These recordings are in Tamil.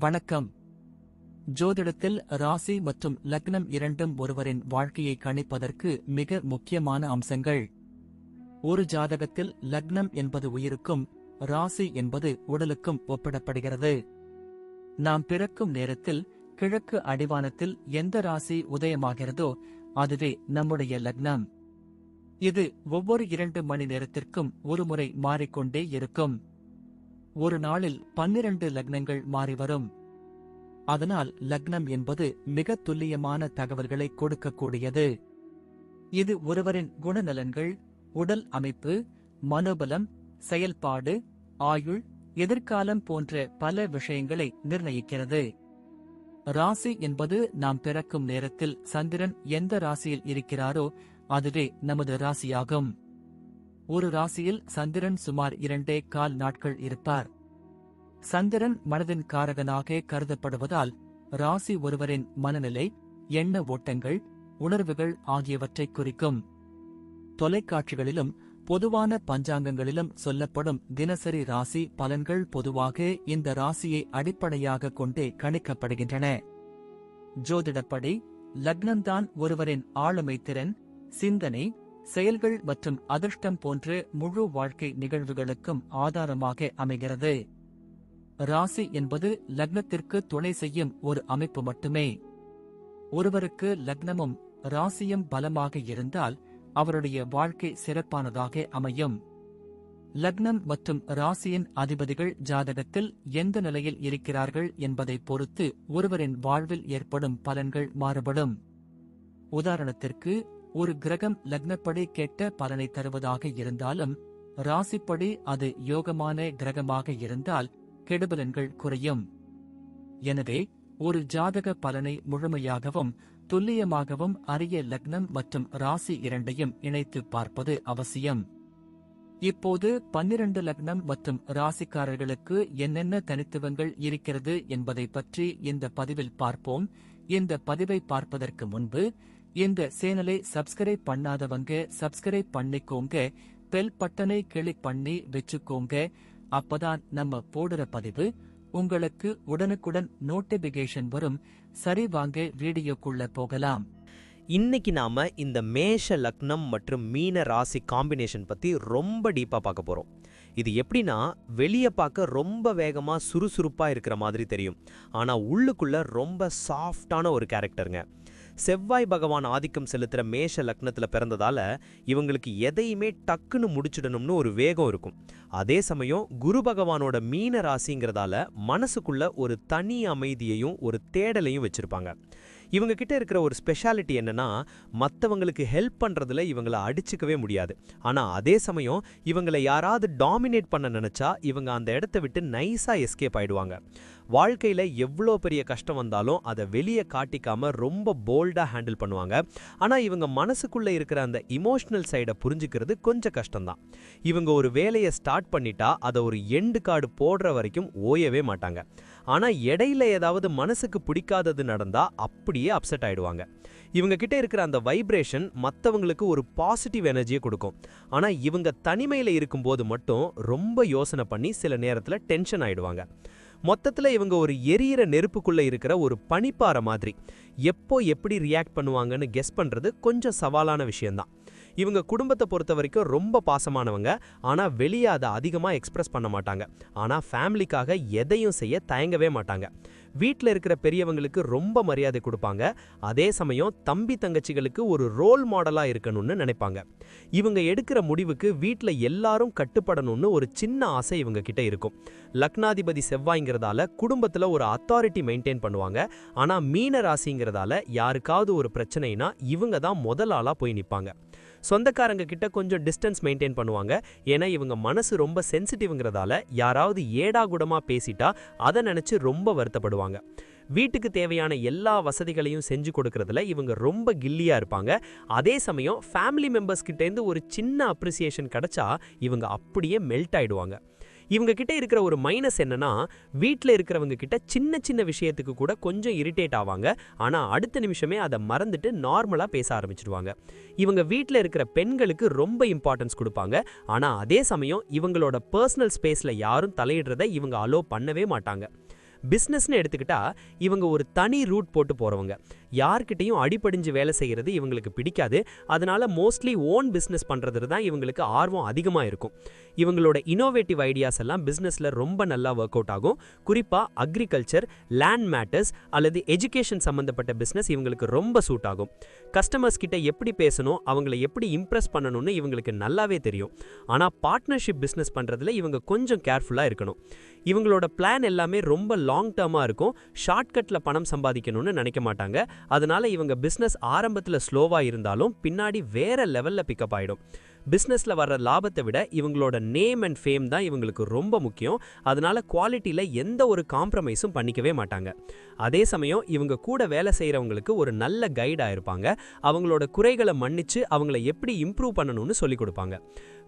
வணக்கம். ஜோதிடத்தில் ராசி மற்றும் லக்னம் இரண்டும் ஒருவரின் வாழ்க்கையை கணிப்பதற்கு மிக முக்கியமான அம்சங்கள். ஒரு ஜாதகத்தில் லக்னம் என்பது உயிருக்கும், ராசி என்பது உடலுக்கும் ஒப்பிடப்படுகிறது. நாம் பிறக்கும் நேரத்தில் கிழக்கு அடிவானத்தில் எந்த ராசி உதயமாகிறதோ அதுவே நம்முடைய லக்னம். இது ஒவ்வொரு 2 மணி நேரத்திற்கும் ஒருமுறை மாறிக்கொண்டே இருக்கும். ஒரு நாளில் 12 லக்னங்கள் மாறிவரும். அதனால் லக்னம் என்பது மிக துல்லியமான தகவல்களை கொடுக்கக்கூடியது. இது ஒருவரின் குணநலன்கள், உடல் அமைப்பு, மனோபலம், செயல்பாடு, ஆயுள், எதிர்காலம் போன்ற பல விஷயங்களை நிர்ணயிக்கிறது. ராசி என்பது நாம் பிறக்கும் நேரத்தில் சந்திரன் எந்த ராசியில் இருக்கிறாரோ அதுவே நமது ராசியாகும். ஒரு ராசியில் சந்திரன் சுமார் 2.25 நாட்கள் இருப்பார். சந்திரன் மனதின் காரகனாக கருதப்படுவதால் ராசி ஒருவரின் மனநிலை, எண்ண ஓட்டங்கள், உணர்வுகள் ஆகியவற்றை குறிக்கும். தொலைக்காட்சிகளிலும் பொதுவான பஞ்சாங்கங்களிலும் சொல்லப்படும் தினசரி ராசி பலன்கள் பொதுவாக இந்த ராசியை அடிப்படையாக கொண்டே கணிக்கப்படுகின்றன. ஜோதிடப்படி லக்னம்தான் ஒருவரின் ஆளுமை திறன், சிந்தனை, செயல்கள் மற்றும் அதிர்ஷ்டம் போன்ற முழு வாழ்க்கை நிகழ்வுகளுக்கும் ஆதாரமாக அமைகிறது. ராசி என்பது லக்னத்திற்கு துணை செய்யும் ஒரு அமைப்பு மட்டுமே. ஒருவருக்கு லக்னமும் ராசியும் பலமாக இருந்தால் அவருடைய வாழ்க்கை சிறப்பானதாக அமையும். லக்னம் மற்றும் ராசியின் அதிபதிகள் ஜாதகத்தில் எந்த நிலையில் இருக்கிறார்கள் என்பதை பொறுத்து ஒருவரின் வாழ்வில் ஏற்படும் பலன்கள் மாறுபடும். உதாரணத்திற்கு, ஒரு கிரகம் லக்னப்படி கெட்ட பலனை தருவதாக இருந்தாலும் ராசிப்படி அது யோகமான கிரகமாக இருந்தால் கெடுபலன்கள் குறையும். எனவே ஒரு ஜாதக பலனை முழுமையாகவும் துல்லியமாகவும் அறிய லக்னம் மற்றும் ராசி இரண்டையும் இணைத்து பார்ப்பது அவசியம். இப்போது 12 லக்னம் மற்றும் ராசிக்காரர்களுக்கு என்னென்ன தனித்துவங்கள் இருக்கிறது என்பதை பற்றி இந்த பதிவில் பார்ப்போம். இந்த பதிவை பார்ப்பதற்கு முன்பு இந்த சேனலை சப்ஸ்கிரைப் பண்ணாதவங்க சப்ஸ்கிரைப் பண்ணிக்கோங்க, பெல் பட்டனை கிளிக் பண்ணி வச்சுக்கோங்க. அப்பதான் நம்ம போடுற பதிவு உங்களுக்கு உடனுக்குடன் நோட்டிபிகேஷன் வரும். சரி, வாங்க வீடியோக்குள்ள போகலாம். இன்னைக்கு நாம இந்த மேஷ லக்னம் மற்றும் மீன ராசி காம்பினேஷன் பத்தி ரொம்ப டீப்பா பார்க்க போறோம். இது எப்படின்னா, வெளியே பார்க்க ரொம்ப வேகமா சுறுசுறுப்பா இருக்கிற மாதிரி தெரியும், ஆனா உள்ளுக்குள்ள ரொம்ப சாஃப்டான ஒரு கேரக்டருங்க. செவ்வாய் பகவான் ஆதிக்கம் செலுத்துற மேஷ லக்னத்துல பிறந்ததால இவங்களுக்கு எதையுமே டக்குன்னு முடிச்சிடணும்னு ஒரு வேகம் இருக்கும். அதே சமயம் குரு பகவானோட மீன ராசிங்கிறதால மனசுக்குள்ள ஒரு தனி அமைதியையும் ஒரு தேடலையும் வச்சிருப்பாங்க. இவங்க கிட்ட இருக்கிற ஒரு ஸ்பெஷாலிட்டி என்னன்னா, மற்றவங்களுக்கு ஹெல்ப் பண்றதுல இவங்களை அடிச்சுக்கவே முடியாது. ஆனா அதே சமயம் இவங்களை யாராவது டாமினேட் பண்ண நினைச்சா இவங்க அந்த இடத்த விட்டு நைஸா எஸ்கேப் ஆயிடுவாங்க. வாழ்க்கையில எவ்வளோ பெரிய கஷ்டம் வந்தாலும் அதை வெளியே காட்டிக்காம ரொம்ப போல்டா ஹேண்டில் பண்ணுவாங்க. ஆனா இவங்க மனசுக்குள்ள இருக்கிற அந்த இமோஷனல் சைடை புரிஞ்சுக்கிறது கொஞ்சம் கஷ்டம்தான். இவங்க ஒரு வேலையை ஸ்டார்ட் பண்ணிட்டா அதை ஒரு எண்டு கார்டு போடுற வரைக்கும் ஓயவே மாட்டாங்க. ஆனா இடையில ஏதாவது மனசுக்கு பிடிக்காதது நடந்தா அப்படியே அப்செட் ஆயிடுவாங்க. இவங்க கிட்ட இருக்கிற அந்த வைப்ரேஷன் மற்றவங்களுக்கு ஒரு பாசிட்டிவ் எனர்ஜியை கொடுக்கும். ஆனா இவங்க தனிமையில இருக்கும்போது மட்டும் ரொம்ப யோசனை பண்ணி சில நேரத்துல டென்ஷன் ஆயிடுவாங்க. மொத்தத்துல இவங்க ஒரு எரியிற நெருப்புக்குள்ள இருக்கிற ஒரு பனிப்பாறை மாதிரி. எப்போ எப்படி ரியாக்ட் பண்ணுவாங்கன்னு கெஸ் பண்றது கொஞ்சம் சவாலான விஷயம்தான். இவங்க குடும்பத்தை பொறுத்த வரைக்கும் ரொம்ப பாசமானவங்க, ஆனா வெளியே அதை அதிகமா எக்ஸ்பிரஸ் பண்ண மாட்டாங்க. ஆனா ஃபேமிலிக்காக எதையும் செய்ய தயங்கவே மாட்டாங்க. வீட்டில் இருக்கிற பெரியவங்களுக்கு ரொம்ப மரியாதை கொடுப்பாங்க. அதே சமயம் தம்பி தங்கச்சிகளுக்கு ஒரு ரோல் மாடலா இருக்கணும்னு நினைப்பாங்க. இவங்க எடுக்கிற முடிவுக்கு வீட்டில் எல்லாரும் கட்டுப்படணும்னு ஒரு சின்ன ஆசை இவங்க கிட்ட இருக்கும். லக்னாதிபதி செவ்வாய்ங்கிறதால குடும்பத்துல ஒரு அத்தாரிட்டி மெயின்டைன் பண்ணுவாங்க. ஆனா மீன ராசிங்கிறதால யாருக்காவது ஒரு பிரச்சனைனா இவங்க தான் முதல் ஆளா போய் நிற்பாங்க. சொந்தக்காரங்க கிட்ட கொஞ்சம் டிஸ்டன்ஸ் மெயின்டைன் பண்ணுவாங்க. ஏன்னா இவங்க மனசு ரொம்ப சென்சிட்டிவ்ங்கிறதால யாராவது ஏடாகுடமா பேசிட்டா அதை நினைச்சு ரொம்ப வருத்தப்படுவாங்க. வீட்டுக்கு தேவையான எல்லா வசதிகளையும் செஞ்சு கொடுக்கறதுல இவங்க ரொம்ப கில்லியா இருப்பாங்க. அதே சமயம் ஃபேமிலி மெம்பர்ஸ் கிட்ட இருந்து ஒரு சின்ன அப்ரிசியேஷன் கிடைச்சா இவங்க அப்படியே மெல்ட் ஆயிடுவாங்க. இவங்க கிட்ட இருக்கிற ஒரு மைனஸ் என்னன்னா, வீட்டில் இருக்கிறவங்க கிட்ட சின்ன சின்ன விஷயத்துக்கு கூட கொஞ்சம் இரிட்டேட் ஆவாங்க. ஆனா அடுத்த நிமிஷமே அதை மறந்துட்டு நார்மலா பேச ஆரம்பிச்சிடுவாங்க. இவங்க வீட்டில் இருக்கிற பெண்களுக்கு ரொம்ப இம்பார்ட்டன்ஸ் கொடுப்பாங்க. ஆனா அதே சமயம் இவங்களோட பர்சனல் ஸ்பேஸ்ல யாரும் தலையிடுறத இவங்க அலோ பண்ணவே மாட்டாங்க. பிசினஸ்னு எடுத்துக்கிட்டா இவங்க ஒரு தனி ரூட் போட்டு போறவங்க. யார்கிட்டயும் அடிபடிஞ்சு வேலை செய்யறது இவங்களுக்கு பிடிக்காது. அதனால மோஸ்ட்லி ஓன் பிசினஸ் பண்றதுல தான் இவங்களுக்கு ஆர்வம் அதிகமா இருக்கும். இவங்களோட இனோவேட்டிவ் ஐடியாஸ் எல்லாம் பிசினஸ்ல ரொம்ப நல்லா ஒர்க் அவுட் ஆகும். குறிப்பா அக்ரிகல்ச்சர், லேண்ட் மேட்டர்ஸ் அல்லது எஜுகேஷன் சம்பந்தப்பட்ட பிசினஸ் இவங்களுக்கு ரொம்ப சூட் ஆகும். கஸ்டமர்ஸ் கிட்ட எப்படி பேசணும், அவங்களை எப்படி இம்ப்ரெஸ் பண்ணணும்னு இவங்களுக்கு நல்லாவே தெரியும். ஆனா பார்ட்னர்ஷிப் பிசினஸ் பண்றதுல இவங்க கொஞ்சம் கேர்ஃபுல்லா இருக்கணும். இவங்களோட பிளான் எல்லாமே ரொம்ப லாங் டர்மா இருக்கும். ஷார்ட்கட்ல பணம் சம்பாதிக்கணும்னு நினைக்க மாட்டாங்க. அதனால இவங்க பிசினஸ் ஆரம்பத்துல ஸ்லோவா இருந்தாலும் பின்னாடி வேற லெவல்ல பிக்கப் ஆயிடும். பிசினஸ்ல வர்ற லாபத்தை விட இவங்களோட நேம் அண்ட் ஃபேம் தான் இவங்களுக்கு ரொம்ப முக்கியம். அதனால குவாலிட்டியில எந்த ஒரு காம்ப்ரமைஸும் பண்ணிக்கவே மாட்டாங்க. அதே சமயம் இவங்க கூட வேலை செய்யறவங்களுக்கு ஒரு நல்ல கைடா இருப்பாங்க. அவங்களோட குறைகளை மன்னிச்சு அவங்கள எப்படி இம்ப்ரூவ் பண்ணணும்னு சொல்லி கொடுப்பாங்க.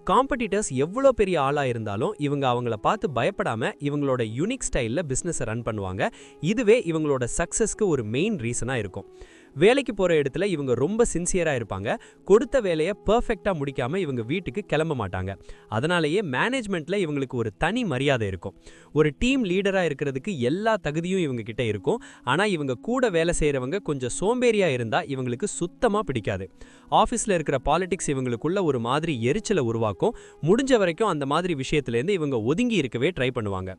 காம்படிட்டர்ஸ் எவ்வளோ பெரிய ஆளா இருந்தாலும் இவங்க அவங்கள பார்த்து பயப்படாம இவங்களோட யூனிக் ஸ்டைல்ல பிசினஸ் ரன் பண்ணுவாங்க. இதுவே இவங்களோட சக்சஸ்க்கு ஒரு மெயின் ரீசனா இருக்கும். வேலைக்கு போற இடத்துல இவங்க ரொம்ப சின்சியரா இருப்பாங்க. கொடுத்த வேலையை பெர்ஃபெக்ட்டா முடிக்காம இவங்க வீட்டுக்கு கிளம்ப மாட்டாங்க. அதனாலேயே மேனேஜ்மெண்ட்ல இவங்களுக்கு ஒரு தனி மரியாதை இருக்கும். ஒரு டீம் லீடரா இருக்கிறதுக்கு எல்லா தகுதியும் இவங்க கிட்ட இருக்கும். ஆனா இவங்க கூட வேலை செய்யறவங்க கொஞ்சம் சோம்பேறியா இருந்தா இவங்களுக்கு சுத்தமா பிடிக்காது. ஆபீஸ்ல இருக்கிற பாலிடிக்ஸ் இவங்களுக்குள்ள ஒரு மாதிரி எரிச்சலை உருவாக்கும். முடிஞ்ச வரைக்கும் அந்த மாதிரி விஷயத்திலேருந்து இவங்க ஒதுங்கி இருக்கவே ட்ரை பண்ணுவாங்க.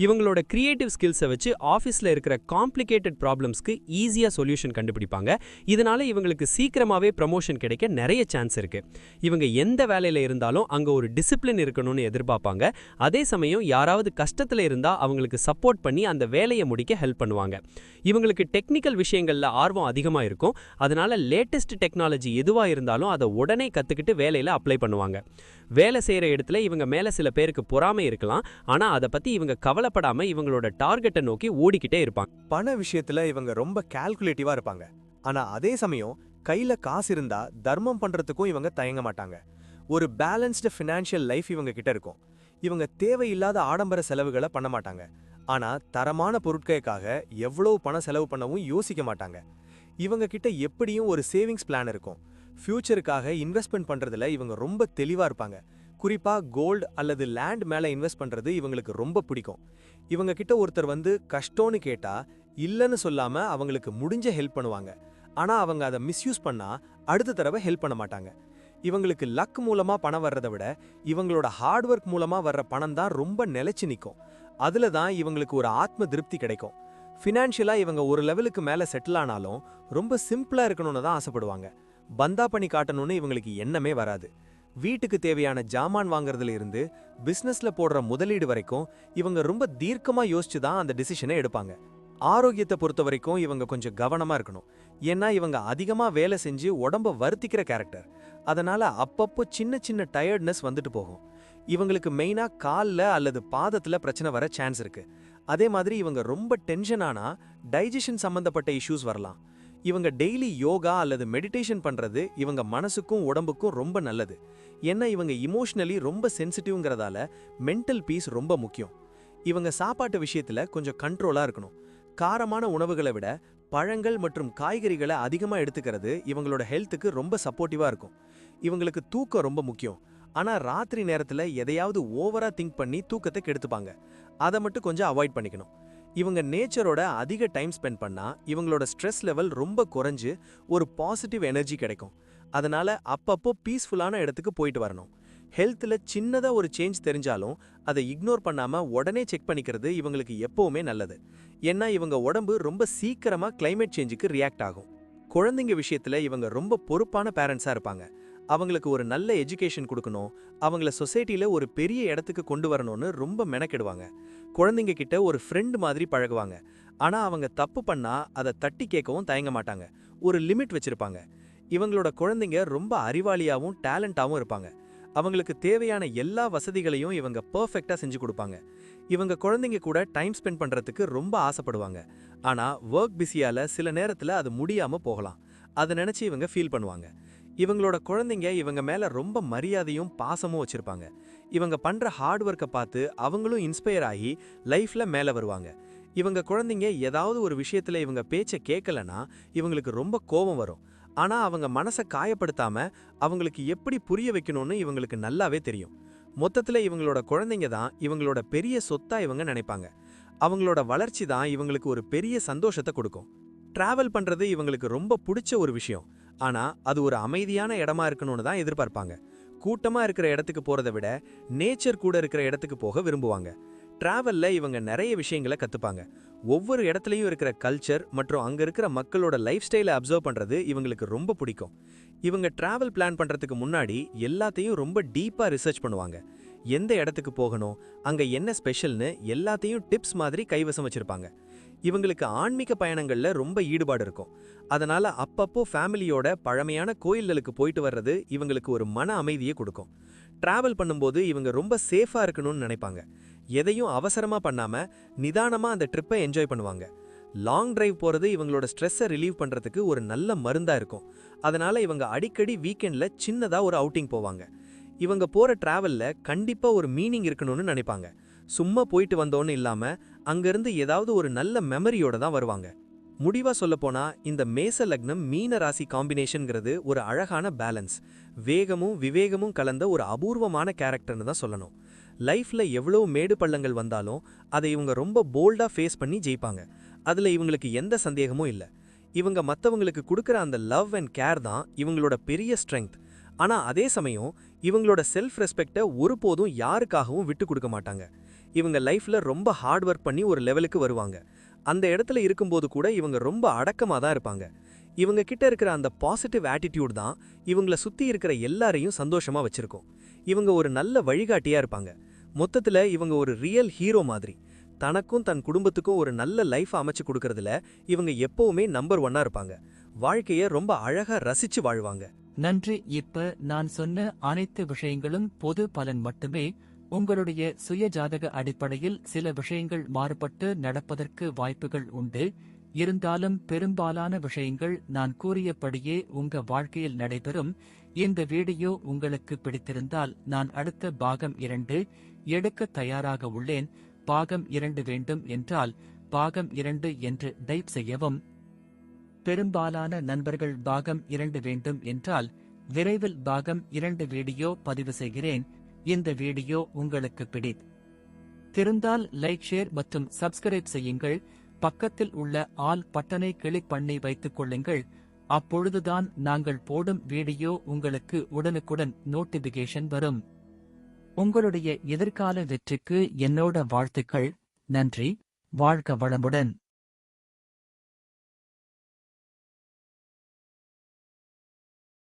இவங்களோட கிரியேட்டிவ் ஸ்கில்ஸை வச்சு ஆஃபீஸில் இருக்கிற காம்ப்ளிகேட்டட் ப்ராப்ளம்ஸ்க்கு ஈஸியாக சொல்யூஷன் கண்டுபிடிப்பாங்க. இதனால இவங்களுக்கு சீக்கிரமாகவே ப்ரமோஷன் கிடைக்க நிறைய சான்ஸ் இருக்கு. இவங்க எந்த வேலையில் இருந்தாலும் அங்கே ஒரு டிசிப்ளின் இருக்கணும்னு எதிர்பார்ப்பாங்க. அதே சமயம் யாராவது கஷ்டத்தில் இருந்தால் அவங்களுக்கு சப்போர்ட் பண்ணி அந்த வேலையை முடிக்க ஹெல்ப் பண்ணுவாங்க. இவங்களுக்கு டெக்னிக்கல் விஷயங்களில் ஆர்வம் அதிகமாக இருக்கும். அதனால லேட்டஸ்ட் டெக்னாலஜி எதுவாக இருந்தாலும் அதை உடனே கற்றுக்கிட்டு வேலையில் அப்ளை பண்ணுவாங்க. வேலை செய்கிற இடத்துல இவங்க மேலே சில பேருக்கு பொறாமை இருக்கலாம். ஆனால் அதை பற்றி இவங்க கவலைப்படாம இவங்களோட டார்கெட்டை நோக்கி ஓடிக்கிட்டே இருப்பாங்க. பண விஷயத்துல இவங்க ரொம்ப கால்குலேட்டிவா இருப்பாங்க. ஆனா அதே சமயம் கையில காசு இருந்தா தர்மம் பண்றதுக்கும் இவங்க தயங்க மாட்டாங்க. ஒரு பேலன்ஸ்டு ஃபினான்ஷியல் லைஃப் இவங்க கிட்ட இருக்கும். இவங்க தேவையில்லாத ஆடம்பர செலவுகளை பண்ண மாட்டாங்க. ஆனா தரமான பொருட்களுக்காக எவ்வளவு பணம் செலவு பண்ணவும் யோசிக்க மாட்டாங்க. இவங்க கிட்ட எப்படியும் ஒரு சேவிங்ஸ் பிளான் இருக்கும். ஃபியூச்சருக்காக இன்வெஸ்ட்மெண்ட் பண்றதுல இவங்க ரொம்ப தெளிவா இருப்பாங்க. குறிப்பா கோல்டு அல்லது லேண்ட் மேல இன்வெஸ்ட் பண்றது இவங்களுக்கு ரொம்ப பிடிக்கும். இவங்க கிட்ட ஒருத்தர் வந்து கஷ்டம்னு கேட்டா இல்லைன்னு சொல்லாம அவங்களுக்கு முடிஞ்ச ஹெல்ப் பண்ணுவாங்க. ஆனா அவங்க அதை மிஸ்யூஸ் பண்ணா அடுத்த தடவை ஹெல்ப் பண்ண மாட்டாங்க. இவங்களுக்கு லக் மூலமா பணம் வர்றதை விட இவங்களோட ஹார்ட் ஒர்க் மூலமா வர்ற பணம் தான் ரொம்ப நிலைச்சு நிற்கும். அதுல தான் இவங்களுக்கு ஒரு ஆத்ம திருப்தி கிடைக்கும். ஃபினான்ஷியலா இவங்க ஒரு லெவலுக்கு மேல செட்டில் ஆனாலும் ரொம்ப சிம்பிளா இருக்கணும்னு தான் ஆசைப்படுவாங்க. பந்தா பண்ணி காட்டணும்னு இவங்களுக்கு எண்ணமே வராது. வீட்டுக்கு தேவையான ஜாமான் வாங்குறதுல இருந்து பிசினஸ்ல போடுற முதலீடு வரைக்கும் இவங்க ரொம்ப தீர்க்கமா யோசிச்சு தான் அந்த டிசிஷனை எடுப்பாங்க. ஆரோக்கியத்தை பொறுத்த வரைக்கும் இவங்க கொஞ்சம் கவனமா இருக்கணும். ஏன்னா இவங்க அதிகமா வேலை செஞ்சு உடம்ப வருத்திக்கிற கேரக்டர். அதனால அப்பப்போ சின்ன சின்ன டயர்ட்னஸ் வந்துட்டு போகும். இவங்களுக்கு மெயினா கால்ல அல்லது பாதத்துல பிரச்சனை வர சான்ஸ் இருக்கு. அதே மாதிரி இவங்க ரொம்ப டென்ஷன் ஆனா டைஜஷன் சம்பந்தப்பட்ட இஷ்யூஸ் வரலாம். இவங்க டெய்லி யோகா அல்லது மெடிடேஷன் பண்றது இவங்க மனசுக்கும் உடம்புக்கும் ரொம்ப நல்லது. ஏன்னா இவங்க இமோஷனலி ரொம்ப சென்சிட்டிவ்ங்கிறதால மென்டல் பீஸ் ரொம்ப முக்கியம். இவங்க சாப்பாட்டு விஷயத்துல கொஞ்சம் கண்ட்ரோலா இருக்கணும். காரமான உணவுகளை விட பழங்கள் மற்றும் காய்கறிகளை அதிகமா எடுத்துக்கிறது இவங்களோட ஹெல்த்துக்கு ரொம்ப சப்போர்ட்டிவா இருக்கும். இவங்களுக்கு தூக்கம் ரொம்ப முக்கியம். ஆனா ராத்திரி நேரத்துல எதையாவது ஓவரா திங்க் பண்ணி தூக்கத்தை கெடுத்துப்பாங்க. அதை மட்டும் கொஞ்சம் அவாய்ட் பண்ணிக்கணும். இவங்க நேச்சரோட அதிக டைம் ஸ்பெண்ட் பண்ணா இவங்களோட ஸ்ட்ரெஸ் லெவல் ரொம்ப குறைஞ்சு ஒரு பாசிட்டிவ் எனர்ஜி கிடைக்கும். அதனால அப்பப்போ பீஸ்ஃபுல்லான இடத்துக்கு போயிட்டு வரணும். ஹெல்த்தில் சின்னதா ஒரு சேஞ்ச் தெரிஞ்சாலும் அதை இக்னோர் பண்ணாம உடனே செக் பண்ணிக்கிறது இவங்களுக்கு எப்பவுமே நல்லது. ஏன்னா இவங்க உடம்பு ரொம்ப சீக்கிரமா கிளைமேட் சேஞ்சுக்கு ரியாக்ட் ஆகும். குழந்தைங்க விஷயத்துல இவங்க ரொம்ப பொறுப்பான பேரண்ட்ஸா இருப்பாங்க. அவங்களுக்கு ஒரு நல்ல எஜுகேஷன் கொடுக்கணும், அவங்கள சொசைட்டில ஒரு பெரிய இடத்துக்கு கொண்டு வரணும்னு ரொம்ப மெனக்கெடுவாங்க. குழந்தைங்க கிட்ட ஒரு ஃப்ரெண்ட் மாதிரி பழகுவாங்க. ஆனா அவங்க தப்பு பண்ணா அதை தட்டி கேட்கவும் தயங்க மாட்டாங்க. ஒரு லிமிட் வச்சிருப்பாங்க. இவங்களோட குழந்தைங்க ரொம்ப அறிவாளியாவும் டேலண்டாவும் இருப்பாங்க. அவங்களுக்கு தேவையான எல்லா வசதிகளையும் இவங்க பெர்ஃபெக்ட்டா செஞ்சு கொடுப்பாங்க. இவங்க குழந்தைங்க கூட டைம் ஸ்பெண்ட் பண்றதுக்கு ரொம்ப ஆசைப்படுவாங்க. ஆனா ஒர்க் பிஸியால சில நேரத்துல அது முடியாம போகலாம். அதை நினைச்சு இவங்க ஃபீல் பண்ணுவாங்க. இவங்களோட குழந்தைங்க இவங்க மேல ரொம்ப மரியாதையும் பாசமும் வச்சிருப்பாங்க. இவங்க பண்ற ஹார்ட் ஒர்க்கை பார்த்து அவங்களும் இன்ஸ்பயர் ஆகி லைஃப்ல மேல வருவாங்க. இவங்க குழந்தைங்க ஏதாவது ஒரு விஷயத்துல இவங்க பேச்சை கேட்கலனா இவங்களுக்கு ரொம்ப கோபம் வரும். ஆனா அவங்க மனசை காயப்படுத்தாம அவங்களுக்கு எப்படி புரிய வைக்கணும்னு இவங்களுக்கு நல்லாவே தெரியும். மொத்தத்துல இவங்களோட குழந்தைங்க தான் இவங்களோட பெரிய சொத்தா இவங்க நினைப்பாங்க. அவங்களோட வளர்ச்சி தான் இவங்களுக்கு ஒரு பெரிய சந்தோஷத்தை கொடுக்கும். டிராவல் பண்றது இவங்களுக்கு ரொம்ப பிடிச்ச ஒரு விஷயம். ஆனா அது ஒரு அமைதியான இடமா இருக்கணும்னு தான் எதிர்பார்ப்பாங்க. கூட்டமா இருக்கிற இடத்துக்கு போறதை விட நேச்சர் கூட இருக்கிற இடத்துக்கு போக விரும்புவாங்க. டிராவல்ல இவங்க நிறைய விஷயங்களை கத்துப்பாங்க. ஒவ்வொரு இடத்துலயும் இருக்கிற கல்ச்சர் மற்றும் அங்க இருக்கிற மக்களோட லைஃப் ஸ்டைலை அப்சர்வ் பண்றது இவங்களுக்கு ரொம்ப பிடிக்கும். இவங்க டிராவல் பிளான் பண்றதுக்கு முன்னாடி எல்லாத்தையும் ரொம்ப டீப்பா ரிசர்ச் பண்ணுவாங்க. எந்த இடத்துக்கு போகணும், அங்க என்ன ஸ்பெஷல்னு எல்லாத்தையும் டிப்ஸ் மாதிரி கைவசம் வச்சிருப்பாங்க. இவங்களுக்கு ஆன்மீக பயணங்கள்ல ரொம்ப ஈடுபாடு இருக்கும். அதனால அப்பப்போ ஃபேமிலியோட பழமையான கோயில்களுக்கு போயிட்டு வர்றது இவங்களுக்கு ஒரு மன அமைதியை கொடுக்கும். டிராவல் பண்ணும்போது இவங்க ரொம்ப சேஃபா இருக்கணும்னு நினைப்பாங்க. எதையும் அவசரமா பண்ணாம நிதானமா அந்த ட்ரிப்பை என்ஜாய் பண்ணுவாங்க. லாங் டிரைவ் போறது இவங்களோட ஸ்ட்ரெஸ்ஸை ரிலீவ் பண்றதுக்கு ஒரு நல்ல மருந்தா இருக்கும். அதனால இவங்க அடிக்கடி வீக்கெண்ட்ல சின்னதா ஒரு அவுட்டிங் போவாங்க. இவங்க போற டிராவல்ல கண்டிப்பா ஒரு மீனிங் இருக்கணும்னு நினைப்பாங்க. சும்மா போயிட்டு வந்தோன்னு இல்லாம அங்கிருந்து ஏதாவது ஒரு நல்ல மெமரியோட தான் வருவாங்க. முடிவா சொல்லப்போனா இந்த மேச லக்னம் மீன ராசி காம்பினேஷன்ங்கிறது ஒரு அழகான பேலன்ஸ். வேகமும் விவேகமும் கலந்த ஒரு அபூர்வமான கேரக்டர்னு தான் சொல்லணும். லைஃப்ல எவ்வளவு மேடு பள்ளங்கள் வந்தாலும் அதை இவங்க ரொம்ப போல்டா ஃபேஸ் பண்ணி ஜெயிப்பாங்க. அதுல இவங்களுக்கு எந்த சந்தேகமும் இல்ல. இவங்க மத்தவங்களுக்கு கொடுக்கற அந்த லவ் அண்ட் கேர் தான் இவங்களோட பெரிய ஸ்ட்ரெங்க். ஆனா அதே சமயம் இவங்களோட செல்ஃப் ரெஸ்பெக்டை ஒருபோதும் யாருக்காகவும் விட்டு கொடுக்க மாட்டாங்க. இவங்க லைஃப்ல ரொம்ப ஹார்ட் ஒர்க் பண்ணி ஒரு லெவலுக்கு வருவாங்க. அந்த இடத்துல இருக்கும்போது கூட இவங்க ரொம்ப அடக்கமா தான் இருப்பாங்க. இவங்க கிட்ட இருக்கிற அந்த பாசிட்டிவ் ஆட்டிடியூட் தான் இவங்கள சுத்தி இருக்கிற எல்லாரையும் சந்தோஷமா வச்சிருக்கும். இவங்க ஒரு நல்ல வழிகாட்டியா இருப்பாங்க. மொத்தத்துல இவங்க ஒரு ரியல் ஹீரோ மாதிரி. தனக்கும் தன் குடும்பத்துக்கும் ஒரு நல்ல லைஃப் அமைச்சு கொடுக்கறதுல இவங்க எப்பவுமே நம்பர் 1 இருப்பாங்க. வாழ்க்கைய ரொம்ப அழகா ரசிச்சு வாழ்வாங்க. நன்றி. இப்ப நான் சொன்ன அனைத்து விஷயங்களும் பொது பலன் மட்டுமே. உங்களுடைய சுய ஜாதக அடிப்படையில் சில விஷயங்கள் மாறுபட்டு நடப்பதற்கு வாய்ப்புகள் உண்டு. இருந்தாலும் பெரும்பாலான விஷயங்கள் நான் கூறியபடியே உங்க வாழ்க்கையில் நடைபெறும். இந்த வீடியோ உங்களுக்கு பிடித்திருந்தால் நான் அடுத்த பாகம் 2 எடுக்க தயாராக உள்ளேன். பாகம் 2 வேண்டும் என்றால் பாகம் 2 என்று டைப் செய்யவும். பெரும்பாலான நண்பர்கள் பாகம் 2 வேண்டும் என்றால் விரைவில் பாகம் 2 வீடியோ பதிவு செய்கிறேன். இந்த வீடியோ உங்களுக்கு பிடித்திருந்தால் லைக், ஷேர் மற்றும் சப்ஸ்கிரைப் செய்யுங்கள். பக்கத்தில் உள்ள ஆல் பட்டனை கிளிக் பண்ணி வைத்துக் கொள்ளுங்கள். அப்பொழுதுதான் நாங்கள் போடும் வீடியோ உங்களுக்கு உடனுக்குடன் நோட்டிபிகேஷன் வரும். உங்களுடைய எதிர்கால வெற்றிக்கு என்னோட வாழ்த்துக்கள். நன்றி. வாழ்க வளமுடன்.